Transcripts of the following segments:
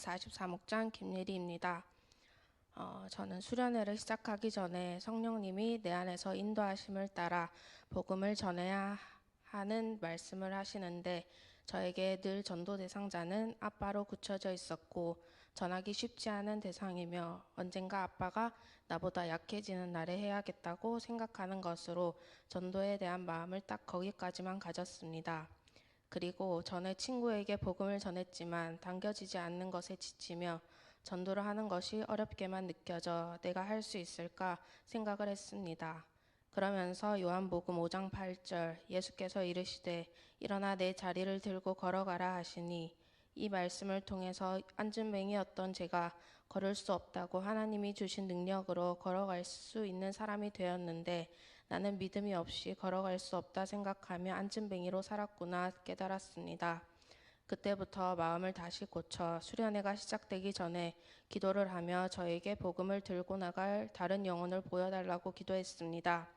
144목장 김예리입니다. 저는 수련회를 시작하기 전에 성령님이 내 안에서 인도하심을 따라 복음을 전해야 하는 말씀을 하시는데 저에게 늘 전도 대상자는 아빠로 굳혀져 있었고 전하기 쉽지 않은 대상이며 언젠가 아빠가 나보다 약해지는 날에 해야겠다고 생각하는 것으로 전도에 대한 마음을 딱 거기까지만 가졌습니다. 그리고 전에 친구에게 복음을 전했지만 당겨지지 않는 것에 지치며 전도를 하는 것이 어렵게만 느껴져 내가 할 수 있을까 생각을 했습니다. 그러면서 요한복음 5장 8절 예수께서 이르시되 일어나 내 자리를 들고 걸어가라 하시니 이 말씀을 통해서 안진뱅이였던 제가 걸을 수 없다고 하나님이 주신 능력으로 걸어갈 수 있는 사람이 되었는데 나는 믿음이 없이 걸어갈 수 없다 생각하며 안진뱅이로 살았구나 깨달았습니다. 그때부터 마음을 다시 고쳐 수련회가 시작되기 전에 기도를 하며 저에게 복음을 들고 나갈 다른 영혼을 보여달라고 기도했습니다.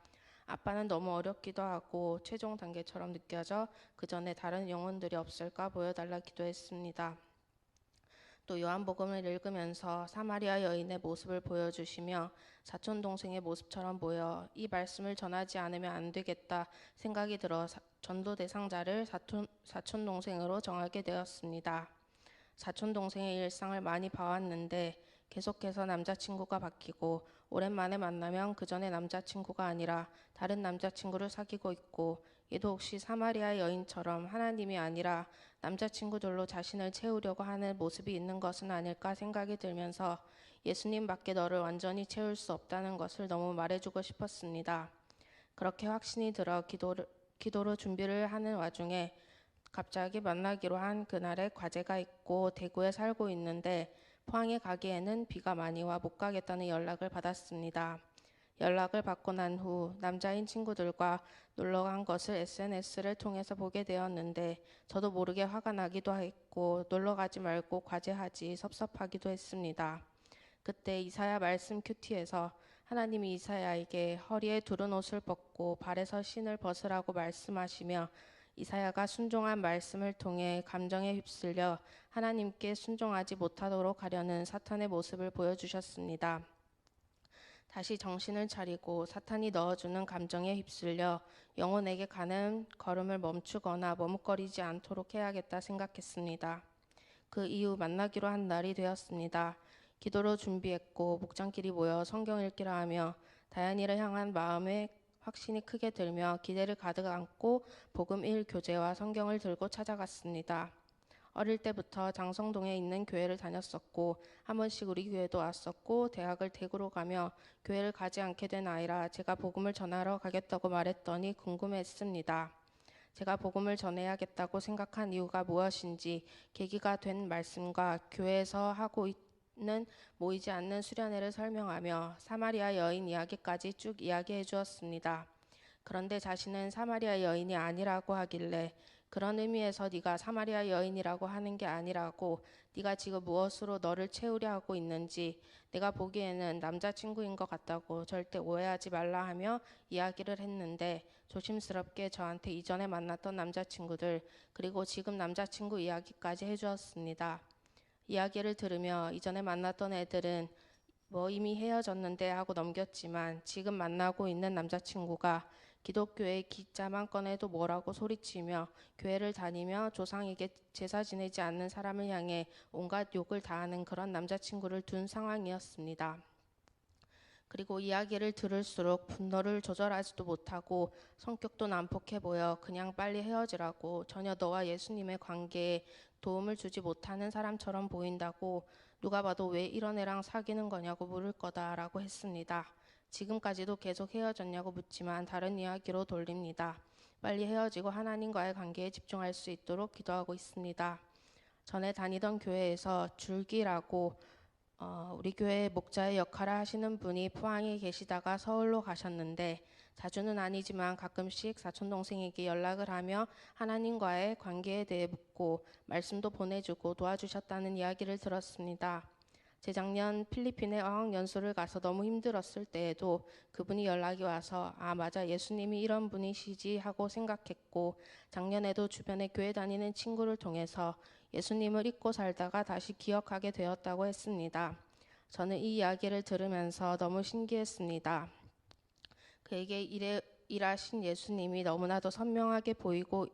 아빠는 너무 어렵기도 하고 최종 단계처럼 느껴져 그 전에 다른 영혼들이 없을까 보여달라 기도했습니다. 또 요한복음을 읽으면서 사마리아 여인의 모습을 보여주시며 사촌동생의 모습처럼 보여 이 말씀을 전하지 않으면 안 되겠다 생각이 들어 전도 대상자를 사촌동생으로 정하게 되었습니다. 사촌동생의 일상을 많이 봐왔는데 계속해서 남자친구가 바뀌고 오랜만에 만나면 그 전에 남자친구가 아니라 다른 남자친구를 사귀고 있고 얘도 혹시 사마리아 여인처럼 하나님이 아니라 남자친구들로 자신을 채우려고 하는 모습이 있는 것은 아닐까 생각이 들면서 예수님밖에 너를 완전히 채울 수 없다는 것을 너무 말해주고 싶었습니다. 그렇게 확신이 들어 기도로 준비를 하는 와중에 갑자기 만나기로 한 그날에 과제가 있고 대구에 살고 있는데 포항에 가기에는 비가 많이 와 못 가겠다는 연락을 받았습니다. 연락을 받고 난 후 남자인 친구들과 놀러 간 것을 SNS를 통해서 보게 되었는데 저도 모르게 화가 나기도 했고 놀러 가지 말고 과제하지 섭섭하기도 했습니다. 그때 이사야 말씀 큐티에서 하나님이 이사야에게 허리에 두른 옷을 벗고 발에서 신을 벗으라고 말씀하시며 이사야가 순종한 말씀을 통해 감정에 휩쓸려 하나님께 순종하지 못하도록 하려는 사탄의 모습을 보여주셨습니다. 다시 정신을 차리고 사탄이 넣어주는 감정에 휩쓸려 영혼에게 가는 걸음을 멈추거나 머뭇거리지 않도록 해야겠다 생각했습니다. 그 이후 만나기로 한 날이 되었습니다. 기도로 준비했고 목장끼리 모여 성경 읽기를 하며 다현이를 향한 마음에 확신이 크게 들며 기대를 가득 안고 복음 1 교재와 성경을 들고 찾아갔습니다. 어릴 때부터 장성동에 있는 교회를 다녔었고 한 번씩 우리 교회도 왔었고 대학을 대구로 가며 교회를 가지 않게 된 아이라 제가 복음을 전하러 가겠다고 말했더니 궁금했습니다. 제가 복음을 전해야겠다고 생각한 이유가 무엇인지 계기가 된 말씀과 교회에서 하고 있는 모이지 않는 수련회를 설명하며 사마리아 여인 이야기까지 쭉 이야기해 주었습니다. 그런데 자신은 사마리아 여인이 아니라고 하길래 그런 의미에서 네가 사마리아 여인이라고 하는 게 아니라고 네가 지금 무엇으로 너를 채우려 하고 있는지 내가 보기에는 남자친구인 것 같다고 절대 오해하지 말라 하며 이야기를 했는데 조심스럽게 저한테 이전에 만났던 남자친구들 그리고 지금 남자친구 이야기까지 해주었습니다. 이야기를 들으며 이전에 만났던 애들은 이미 헤어졌는데 하고 넘겼지만 지금 만나고 있는 남자친구가 기독교의 기자만 꺼내도 뭐라고 소리치며 교회를 다니며 조상에게 제사 지내지 않는 사람을 향해 온갖 욕을 다하는 그런 남자친구를 둔 상황이었습니다. 그리고 이야기를 들을수록 분노를 조절하지도 못하고 성격도 난폭해 보여 그냥 빨리 헤어지라고 전혀 너와 예수님의 관계에 도움을 주지 못하는 사람처럼 보인다고 누가 봐도 왜 이런 애랑 사귀는 거냐고 물을 거다라고 했습니다. 지금까지도 계속 헤어졌냐고 묻지만 다른 이야기로 돌립니다. 빨리 헤어지고 하나님과의 관계에 집중할 수 있도록 기도하고 있습니다. 전에 다니던 교회에서 줄기라고 우리 교회 목자의 역할을 하시는 분이 포항에 계시다가 서울로 가셨는데 자주는 아니지만 가끔씩 사촌동생에게 연락을 하며 하나님과의 관계에 대해 묻고 말씀도 보내주고 도와주셨다는 이야기를 들었습니다. 재작년 필리핀에 어학연수를 가서 너무 힘들었을 때에도 그분이 연락이 와서 아 맞아 예수님이 이런 분이시지 하고 생각했고 작년에도 주변에 교회 다니는 친구를 통해서 예수님을 잊고 살다가 다시 기억하게 되었다고 했습니다. 저는 이 이야기를 들으면서 너무 신기했습니다. 그에게 일하신 예수님이 너무나도 선명하게 보이고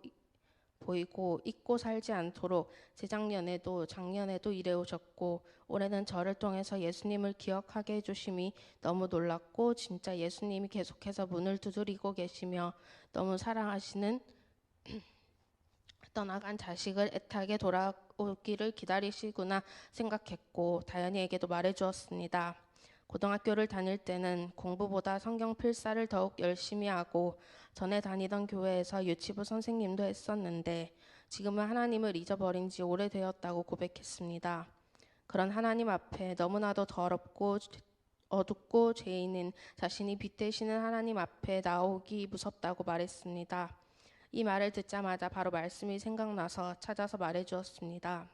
잊고 살지 않도록 재작년에도 작년에도 일해오셨고 올해는 저를 통해서 예수님을 기억하게 해주심이 너무 놀랍고 진짜 예수님이 계속해서 문을 두드리고 계시며 너무 사랑하시는 떠나간 자식을 애타게 돌아오기를 기다리시구나 생각했고 다현이에게도 말해주었습니다. 고등학교를 다닐 때는 공부보다 성경 필사를 더욱 열심히 하고 전에 다니던 교회에서 유치부 선생님도 했었는데 지금은 하나님을 잊어버린 지 오래되었다고 고백했습니다. 그런 하나님 앞에 너무나도 더럽고 어둡고 죄인인 자신이 빗대시는 하나님 앞에 나오기 무섭다고 말했습니다. 이 말을 듣자마자 바로 말씀이 생각나서 찾아서 말해주었습니다.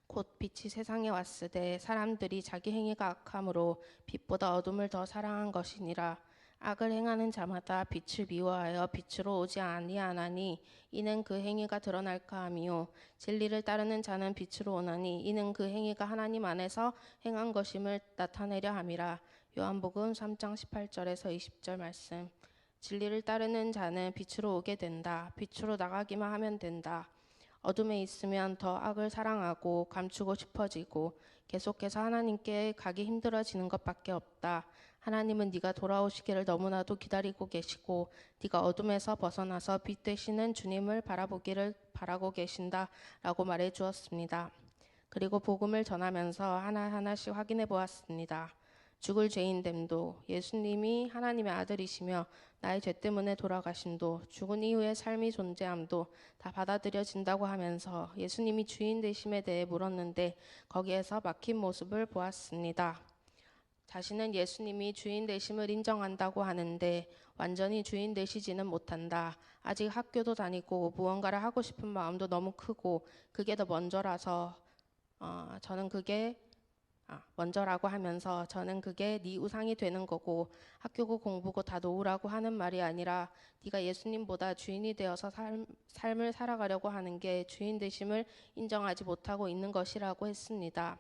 곧 빛이 세상에 왔으되 사람들이 자기 행위가 악함으로 빛보다 어둠을 더 사랑한 것이니라. 악을 행하는 자마다 빛을 미워하여 빛으로 오지 아니하나니 이는 그 행위가 드러날까 함이요 진리를 따르는 자는 빛으로 오나니 이는 그 행위가 하나님 안에서 행한 것임을 나타내려 함이라. 요한복음 3장 18절에서 20절 말씀. 진리를 따르는 자는 빛으로 오게 된다. 빛으로 나가기만 하면 된다. 어둠에 있으면 더 악을 사랑하고 감추고 싶어지고 계속해서 하나님께 가기 힘들어지는 것밖에 없다. 하나님은 네가 돌아오시기를 너무나도 기다리고 계시고 네가 어둠에서 벗어나서 빛 되시는 주님을 바라보기를 바라고 계신다 라고 말해 주었습니다. 그리고 복음을 전하면서 하나하나씩 확인해 보았습니다. 죽을 죄인됨도 예수님이 하나님의 아들이시며 나의 죄 때문에 돌아가심도 죽은 이후의 삶이 존재함도 다 받아들여진다고 하면서 예수님이 주인 되심에 대해 물었는데 거기에서 막힌 모습을 보았습니다. 자신은 예수님이 주인 되심을 인정한다고 하는데 완전히 주인 되시지는 못한다. 아직 학교도 다니고 무언가를 하고 싶은 마음도 너무 크고 그게 더 먼저라서 저는 그게 먼저라고 하면서 저는 그게 네 우상이 되는 거고 학교고 공부고 다 놓으라고 하는 말이 아니라 네가 예수님보다 주인이 되어서 삶을 살아가려고 하는 게 주인 되심을 인정하지 못하고 있는 것이라고 했습니다.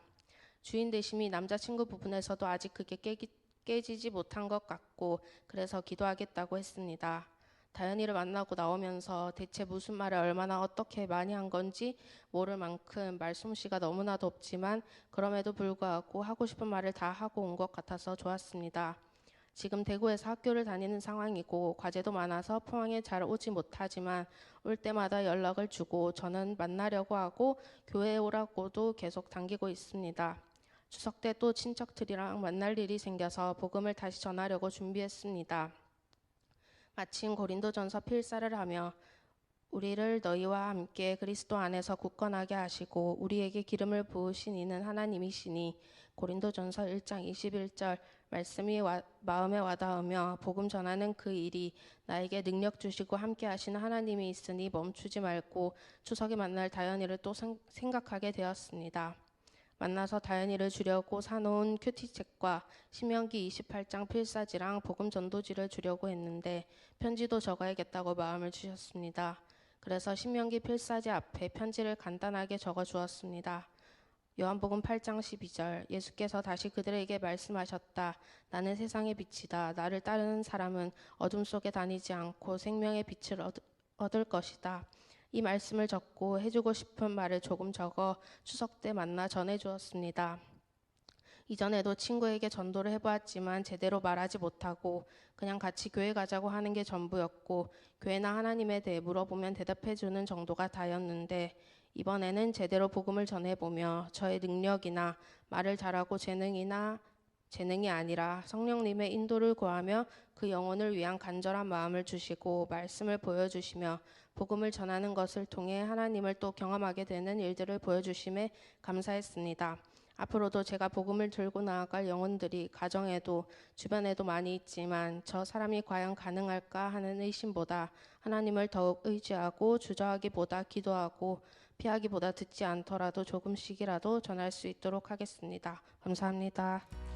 주인 되심이 남자친구 부분에서도 아직 그게 깨지지 못한 것 같고 그래서 기도하겠다고 했습니다. 다현이를 만나고 나오면서 대체 무슨 말을 얼마나 어떻게 많이 한 건지 모를 만큼 말솜씨가 너무나도 없지만 그럼에도 불구하고 하고 싶은 말을 다 하고 온 것 같아서 좋았습니다. 지금 대구에서 학교를 다니는 상황이고 과제도 많아서 포항에 잘 오지 못하지만 올 때마다 연락을 주고 저는 만나려고 하고 교회에 오라고도 계속 당기고 있습니다. 추석 때 또 친척들이랑 만날 일이 생겨서 복음을 다시 전하려고 준비했습니다. 마침 고린도전서 필사를 하며 우리를 너희와 함께 그리스도 안에서 굳건하게 하시고 우리에게 기름을 부으신 이는 하나님이시니 고린도전서 1장 21절 말씀이 마음에 와닿으며 복음 전하는 그 일이 나에게 능력 주시고 함께 하시는 하나님이 있으니 멈추지 말고 추석에 만날 다현이를 또 생각하게 되었습니다. 만나서 다현이를 주려고 사놓은 큐티책과 신명기 28장 필사지랑 복음 전도지를 주려고 했는데 편지도 적어야겠다고 마음을 주셨습니다. 그래서 신명기 필사지 앞에 편지를 간단하게 적어 주었습니다. 요한복음 8장 12절 예수께서 다시 그들에게 말씀하셨다. 나는 세상의 빛이다. 나를 따르는 사람은 어둠 속에 다니지 않고 생명의 빛을 얻을 것이다. 이 말씀을 적고 해주고 싶은 말을 조금 적어 추석 때 만나 전해주었습니다. 이전에도 친구에게 전도를 해보았지만 제대로 말하지 못하고 그냥 같이 교회 가자고 하는 게 전부였고 교회나 하나님에 대해 물어보면 대답해주는 정도가 다였는데 이번에는 제대로 복음을 전해보며 저의 능력이나 말을 잘하고 재능이 아니라 성령님의 인도를 구하며 그 영혼을 위한 간절한 마음을 주시고 말씀을 보여주시며 복음을 전하는 것을 통해 하나님을 또 경험하게 되는 일들을 보여주심에 감사했습니다. 앞으로도 제가 복음을 들고 나아갈 영혼들이 가정에도 주변에도 많이 있지만 저 사람이 과연 가능할까 하는 의심보다 하나님을 더욱 의지하고 주저하기보다 기도하고 피하기보다 듣지 않더라도 조금씩이라도 전할 수 있도록 하겠습니다. 감사합니다.